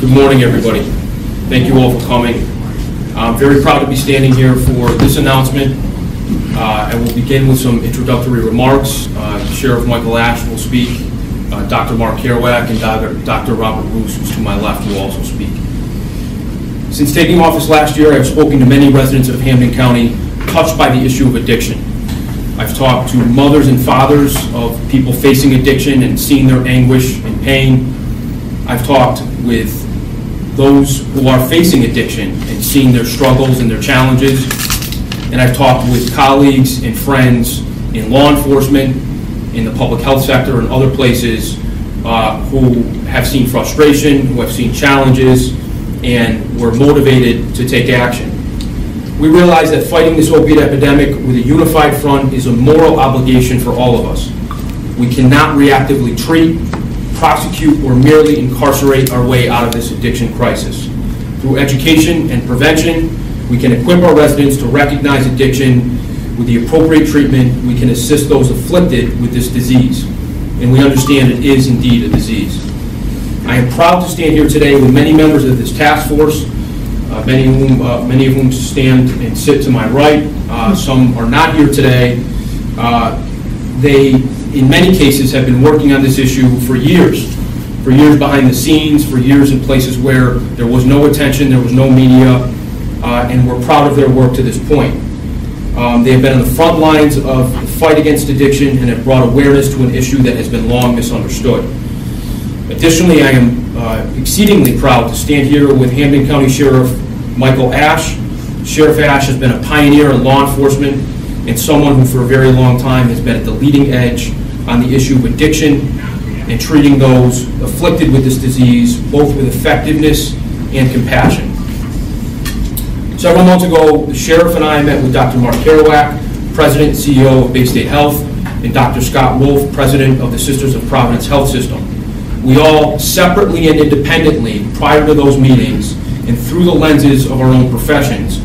Good morning, everybody. Thank you all for coming. I'm very proud to be standing here for this announcement. I will begin with some introductory remarks. Sheriff Michael Ashe will speak. Dr. Mark Keroack and Dr. Robert Roose, who's to my left, will also speak. Since taking office last year, I've spoken to many residents of Hampden County touched by the issue of addiction. I've talked to mothers and fathers of people facing addiction and seen their anguish and pain. I've talked with those who are facing addiction and seen their struggles and their challenges. And I've talked with colleagues and friends in law enforcement, in the public health sector, and other places who have seen frustration, who have seen challenges, and were motivated to take action. We realize that fighting this opiate epidemic with a unified front is a moral obligation for all of us. We cannot reactively treat, prosecute, or merely incarcerate our way out of this addiction crisis. Through education and prevention, we can equip our residents to recognize addiction. With the appropriate treatment, we can assist those afflicted with this disease. And we understand it is indeed a disease. I am proud to stand here today with many members of this task force, many of whom stand and sit to my right. Some are not here today. They, in many cases, have been working on this issue for years behind the scenes, for years in places where there was no attention, there was no media, and we're proud of their work to this point. They have been on the front lines of the fight against addiction and have brought awareness to an issue that has been long misunderstood. Additionally, I am exceedingly proud to stand here with Hampden County Sheriff Michael Ashe. Sheriff Ashe has been a pioneer in law enforcement and someone who for a very long time has been at the leading edge on the issue of addiction and treating those afflicted with this disease both with effectiveness and compassion. Several months ago, the Sheriff and I met with Dr. Mark Keroack, President and CEO of Baystate Health, and Dr. Scott Wolf, President of the Sisters of Providence Health System. We all, separately and independently, prior to those meetings, and through the lenses of our own professions,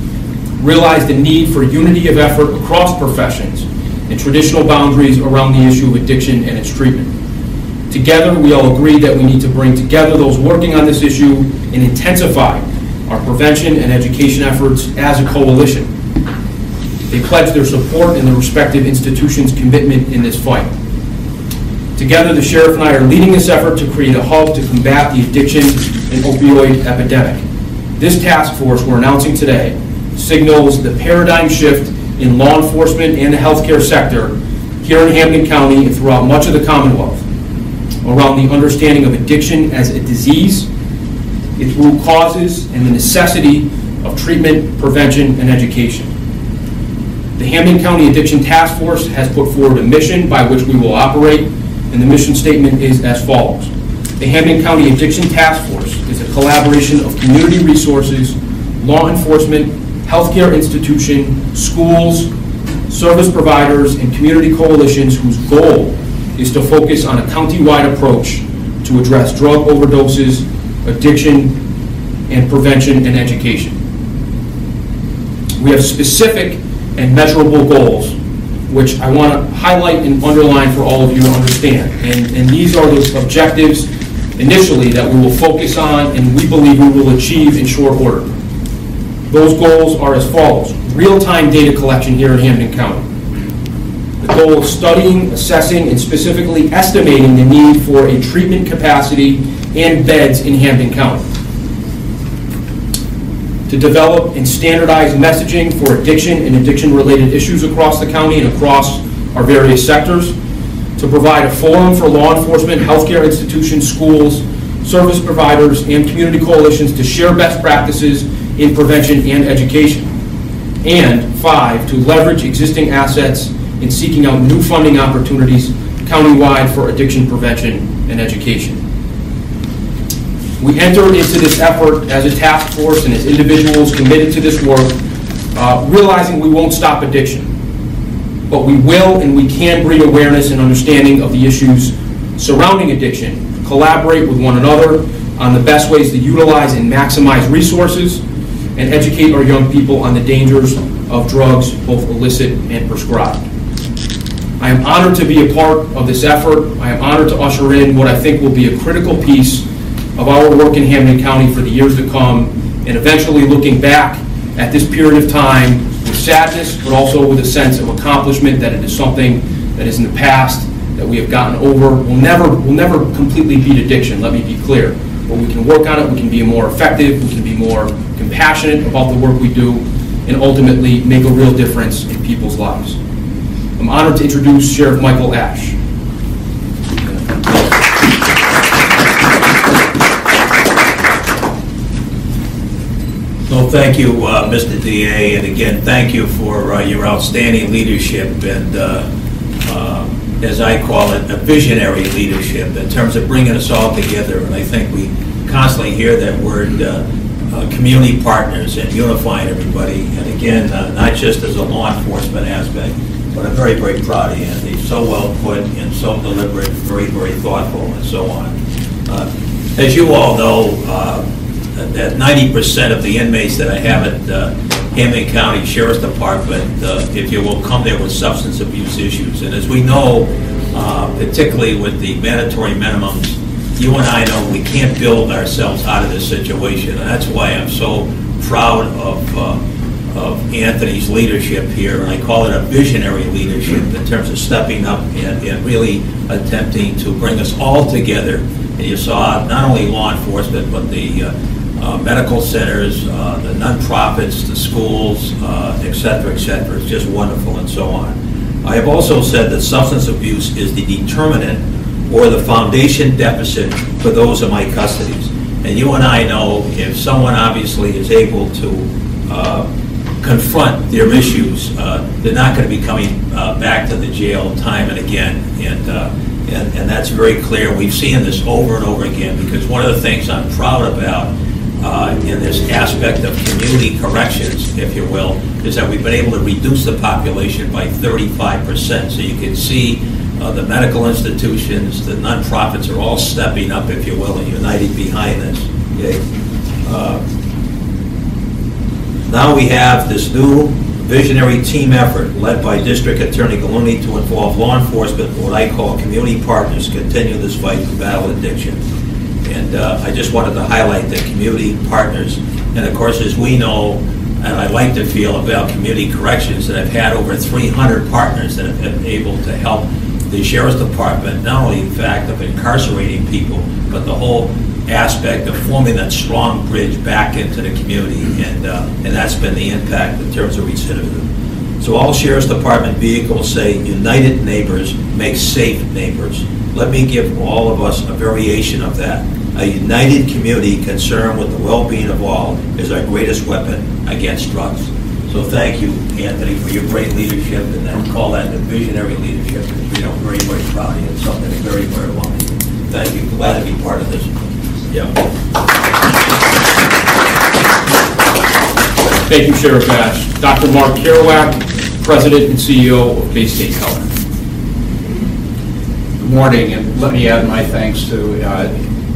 realized the need for unity of effort across professions and traditional boundaries around the issue of addiction and its treatment. Together, we all agreed that we need to bring together those working on this issue and intensify our prevention and education efforts as a coalition. They pledged their support in their respective institutions' commitment in this fight. Together, the Sheriff and I are leading this effort to create a hub to combat the addiction and opioid epidemic. This task force we're announcing today signals the paradigm shift in law enforcement and the healthcare sector here in Hampden County and throughout much of the Commonwealth around the understanding of addiction as a disease, its root causes, and the necessity of treatment, prevention, and education. The Hampden County Addiction Task Force has put forward a mission by which we will operate, and the mission statement is as follows. The Hampden County Addiction Task Force is a collaboration of community resources, law enforcement, healthcare institutions, schools, service providers, and community coalitions whose goal is to focus on a county-wide approach to address drug overdoses, addiction, and prevention and education. We have specific and measurable goals, which I want to highlight and underline for all of you to understand. And these are the objectives initially that we will focus on and we believe we will achieve in short order. Those goals are as follows. Real-time data collection here in Hampden County. The goal of studying, assessing, and specifically estimating the need for a treatment capacity and beds in Hampden County. To develop and standardize messaging for addiction and addiction-related issues across the county and across our various sectors. To provide a forum for law enforcement, healthcare institutions, schools, service providers, and community coalitions to share best practices in prevention and education. And 5, to leverage existing assets in seeking out new funding opportunities countywide for addiction prevention and education. We enter into this effort as a task force and as individuals committed to this work, realizing we won't stop addiction, but we will and we can bring awareness and understanding of the issues surrounding addiction, collaborate with one another on the best ways to utilize and maximize resources, and educate our young people on the dangers of drugs, both illicit and prescribed. I am honored to be a part of this effort. I am honored to usher in what I think will be a critical piece of our work in Hampden County for the years to come, and eventually looking back at this period of time with sadness, but also with a sense of accomplishment, that it is something that is in the past, that we have gotten over. We'll never completely beat addiction, let me be clear. But we can work on it, we can be more effective, we can be more compassionate about the work we do, and ultimately make a real difference in people's lives. I'm honored to introduce Sheriff Michael Ashe. Well, thank you, Mr. DA, and again, thank you for your outstanding leadership and, as I call it, a visionary leadership in terms of bringing us all together. And I think we constantly hear that word, community partners, and unifying everybody. And again, not just as a law enforcement aspect, but I'm very, very proud of you, Anthony. So well put and so deliberate, very, very thoughtful, and so on. As you all know, that 90% of the inmates that I have at Hampden County Sheriff's Department, if you will, come there with substance abuse issues. And as we know, particularly with the mandatory minimums, you and I know we can't build ourselves out of this situation. And that's why I'm so proud of Anthony's leadership here. And I call it a visionary leadership in terms of stepping up and really attempting to bring us all together. And you saw not only law enforcement, but the medical centers, the nonprofits, the schools, et cetera, et cetera. It's just wonderful, and so on. I have also said that substance abuse is the determinant or the foundation deficit for those in my custodies. And you and I know if someone obviously is able to confront their issues, they're not going to be coming back to the jail time and again. And that's very clear. We've seen this over and over again, because one of the things I'm proud about in this aspect of community corrections, if you will, is that we've been able to reduce the population by 35%. So you can see the medical institutions, the nonprofits are all stepping up, if you will, and united behind this. Okay? Now we have this new visionary team effort led by District Attorney Gulluni to involve law enforcement, what I call community partners, continue this fight to battle addiction. And I just wanted to highlight the community partners. And of course, as we know, and I like to feel about community corrections, that I've had over 300 partners that have been able to help the Sheriff's Department, not only in fact of incarcerating people, but the whole aspect of forming that strong bridge back into the community. And that's been the impact in terms of recidivism. So all Sheriff's Department vehicles say, united neighbors make safe neighbors. Let me give all of us a variation of that. A united community concerned with the well-being of all is our greatest weapon against drugs. So thank you, Anthony, for your great leadership, and I call that the visionary leadership. You know, very, very proud of you. It's something very, very long. Thank you. Glad to be part of this. Yeah. Thank you, Sheriff Ashe. Dr. Mark Keroack, President and CEO of Baystate Health. Good morning, and let me add my thanks to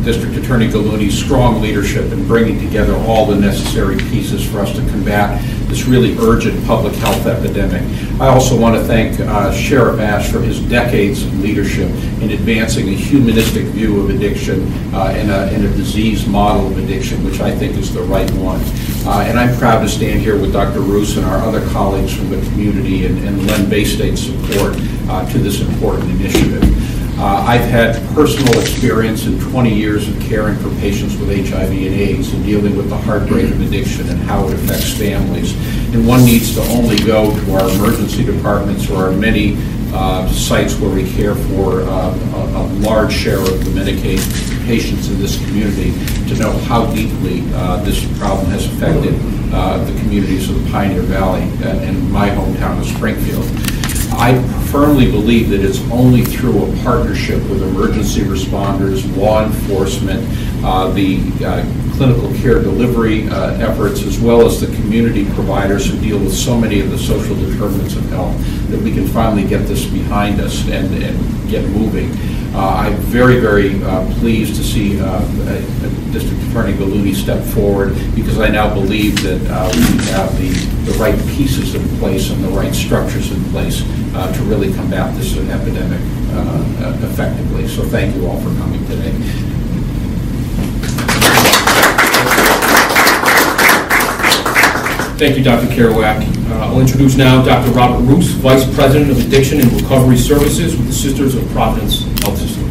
District Attorney Gulluni's strong leadership in bringing together all the necessary pieces for us to combat this really urgent public health epidemic. I also want to thank Sheriff Ashe for his decades of leadership in advancing a humanistic view of addiction and a disease model of addiction, which I think is the right one. And I'm proud to stand here with Dr. Roose and our other colleagues from the community and lend Baystate's support to this important initiative. I've had personal experience in 20 years of caring for patients with HIV and AIDS and dealing with the heartbreak of addiction and how it affects families. And one needs to only go to our emergency departments or our many sites where we care for a large share of the Medicaid patients in this community to know how deeply this problem has affected the communities of the Pioneer Valley and my hometown of Springfield. I firmly believe that it's only through a partnership with emergency responders, law enforcement, the clinical care delivery efforts, as well as the community providers who deal with so many of the social determinants of health, that we can finally get this behind us and get moving. I'm very, very pleased to see District Attorney Gulluni step forward, because I now believe that we have the right pieces in place and the right structures in place to really combat this epidemic effectively. So thank you all for coming today. Thank you, Dr. Keroack. I'll introduce now Dr. Robert Roose, Vice President of Addiction and Recovery Services with the Sisters of Providence Health System.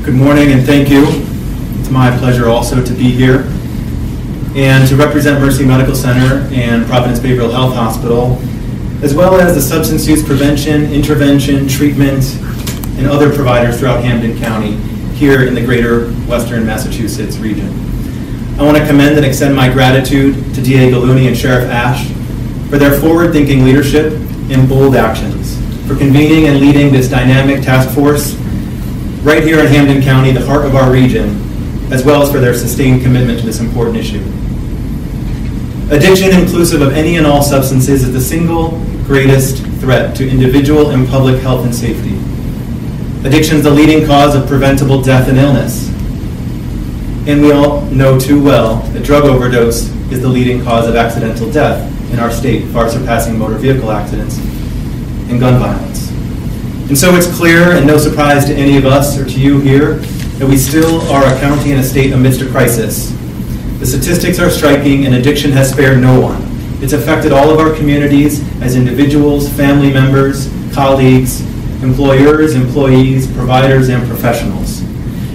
Good morning and thank you. It's my pleasure also to be here and to represent Mercy Medical Center and Providence Behavioral Health Hospital, as well as the substance use prevention, intervention, treatment, and other providers throughout Hampden County here in the greater Western Massachusetts region. I want to commend and extend my gratitude to DA Gulluni and Sheriff Ashe for their forward-thinking leadership and bold actions, for convening and leading this dynamic task force right here in Hampden County, the heart of our region, as well as for their sustained commitment to this important issue. Addiction, inclusive of any and all substances, is the single greatest threat to individual and public health and safety. Addiction is the leading cause of preventable death and illness. And we all know too well that drug overdose is the leading cause of accidental death in our state, far surpassing motor vehicle accidents and gun violence. And so it's clear, and no surprise to any of us or to you here, that we still are a county and a state amidst a crisis. The statistics are striking, and addiction has spared no one. It's affected all of our communities as individuals, family members, colleagues, employers, employees, providers, and professionals.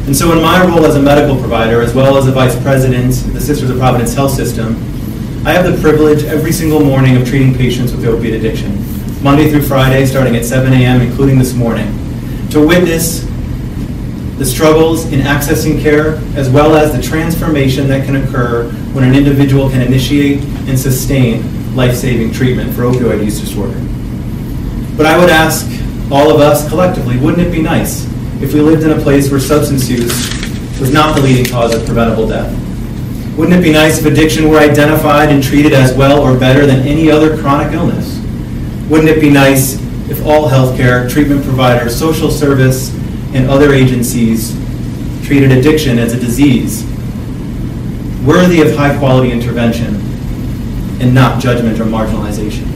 And so in my role as a medical provider, as well as a vice president of the Sisters of Providence Health System, I have the privilege every single morning of treating patients with opiate addiction, Monday through Friday, starting at 7 a.m., including this morning, to witness the struggles in accessing care, as well as the transformation that can occur when an individual can initiate and sustain life-saving treatment for opioid use disorder. But I would ask all of us collectively, wouldn't it be nice if we lived in a place where substance use was not the leading cause of preventable death? Wouldn't it be nice if addiction were identified and treated as well or better than any other chronic illness? Wouldn't it be nice if all healthcare, treatment providers, social service, and other agencies treated addiction as a disease worthy of high-quality intervention and not judgment or marginalization?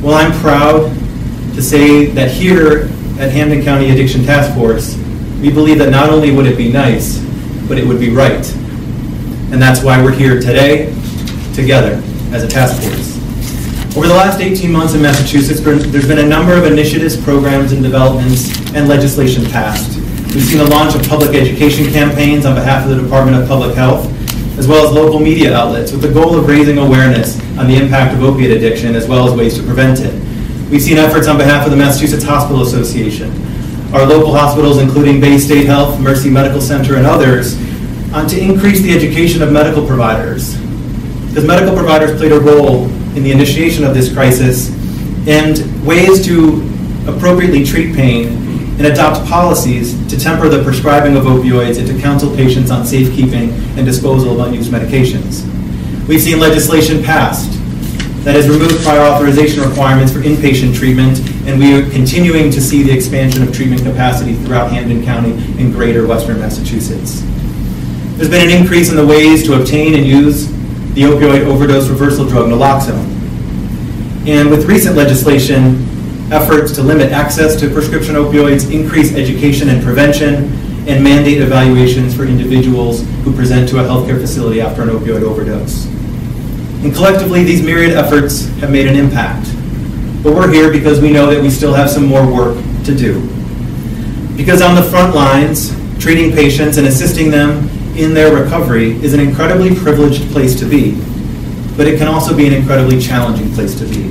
Well, I'm proud to say that here at Hampden County Addiction Task Force, we believe that not only would it be nice, but it would be right. And that's why we're here today, together, as a task force. Over the last 18 months in Massachusetts, there's been a number of initiatives, programs, and developments, and legislation passed. We've seen the launch of public education campaigns on behalf of the Department of Public Health, as well as local media outlets, with the goal of raising awareness on the impact of opiate addiction, as well as ways to prevent it. We've seen efforts on behalf of the Massachusetts Hospital Association, our local hospitals, including Baystate Health, Mercy Medical Center, and others, to increase the education of medical providers. Because medical providers played a role in the initiation of this crisis, and ways to appropriately treat pain and adopt policies to temper the prescribing of opioids and to counsel patients on safekeeping and disposal of unused medications. We've seen legislation passed that has removed prior authorization requirements for inpatient treatment, and we are continuing to see the expansion of treatment capacity throughout Hampden County and greater Western Massachusetts. There's been an increase in the ways to obtain and use the opioid overdose reversal drug naloxone. And with recent legislation, efforts to limit access to prescription opioids, increase education and prevention, and mandate evaluations for individuals who present to a healthcare facility after an opioid overdose. And collectively, these myriad efforts have made an impact. But we're here because we know that we still have some more work to do. Because on the front lines, treating patients and assisting them in their recovery is an incredibly privileged place to be, but it can also be an incredibly challenging place to be.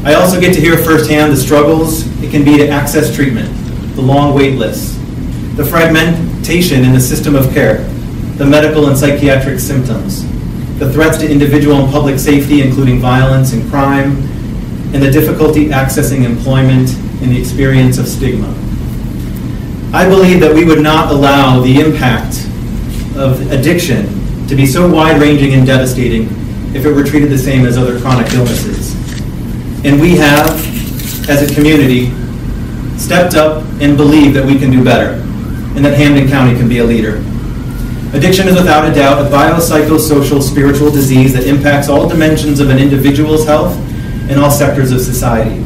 I also get to hear firsthand the struggles it can be to access treatment, the long wait lists, the fragmentation in the system of care, the medical and psychiatric symptoms, the threats to individual and public safety, including violence and crime, and the difficulty accessing employment and the experience of stigma. I believe that we would not allow the impact of addiction to be so wide-ranging and devastating if it were treated the same as other chronic illnesses. And we have, as a community, stepped up and believe that we can do better, and that Hampden County can be a leader. Addiction is without a doubt a biopsychosocial spiritual disease that impacts all dimensions of an individual's health and all sectors of society.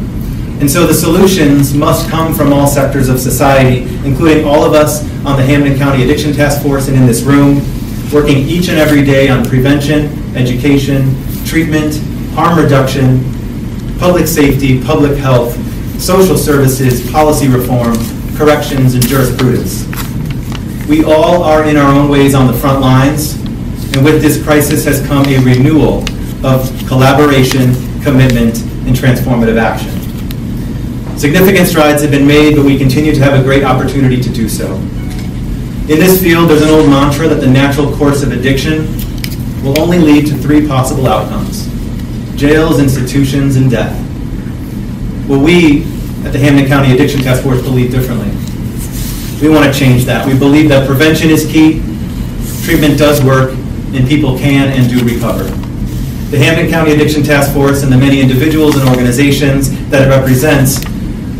And so the solutions must come from all sectors of society, including all of us on the Hampden County Addiction Task Force and in this room, working each and every day on prevention, education, treatment, harm reduction, public safety, public health, social services, policy reform, corrections, and jurisprudence. We all are in our own ways on the front lines, and with this crisis has come a renewal of collaboration, commitment, and transformative action. Significant strides have been made, but we continue to have a great opportunity to do so. In this field, there's an old mantra that the natural course of addiction will only lead to 3 possible outcomes: jails, institutions, and death. Well, we at the Hampden County Addiction Task Force believe differently. We want to change that. We believe that prevention is key, treatment does work, and people can and do recover. The Hampden County Addiction Task Force and the many individuals and organizations that it represents,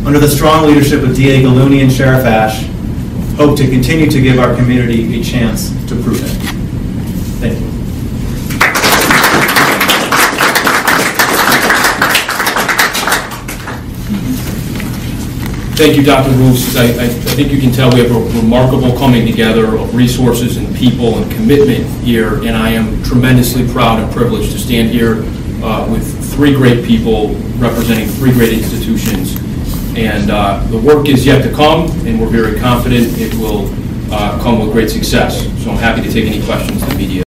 under the strong leadership of DA Gulluni and Sheriff Ashe, hope to continue to give our community a chance to prove it. Thank you. Thank you, Dr. Roose. I think you can tell we have a remarkable coming together of resources and people and commitment here, and I am tremendously proud and privileged to stand here with 3 great people representing 3 great institutions. And the work is yet to come, and we're very confident it will come with great success. So I'm happy to take any questions the media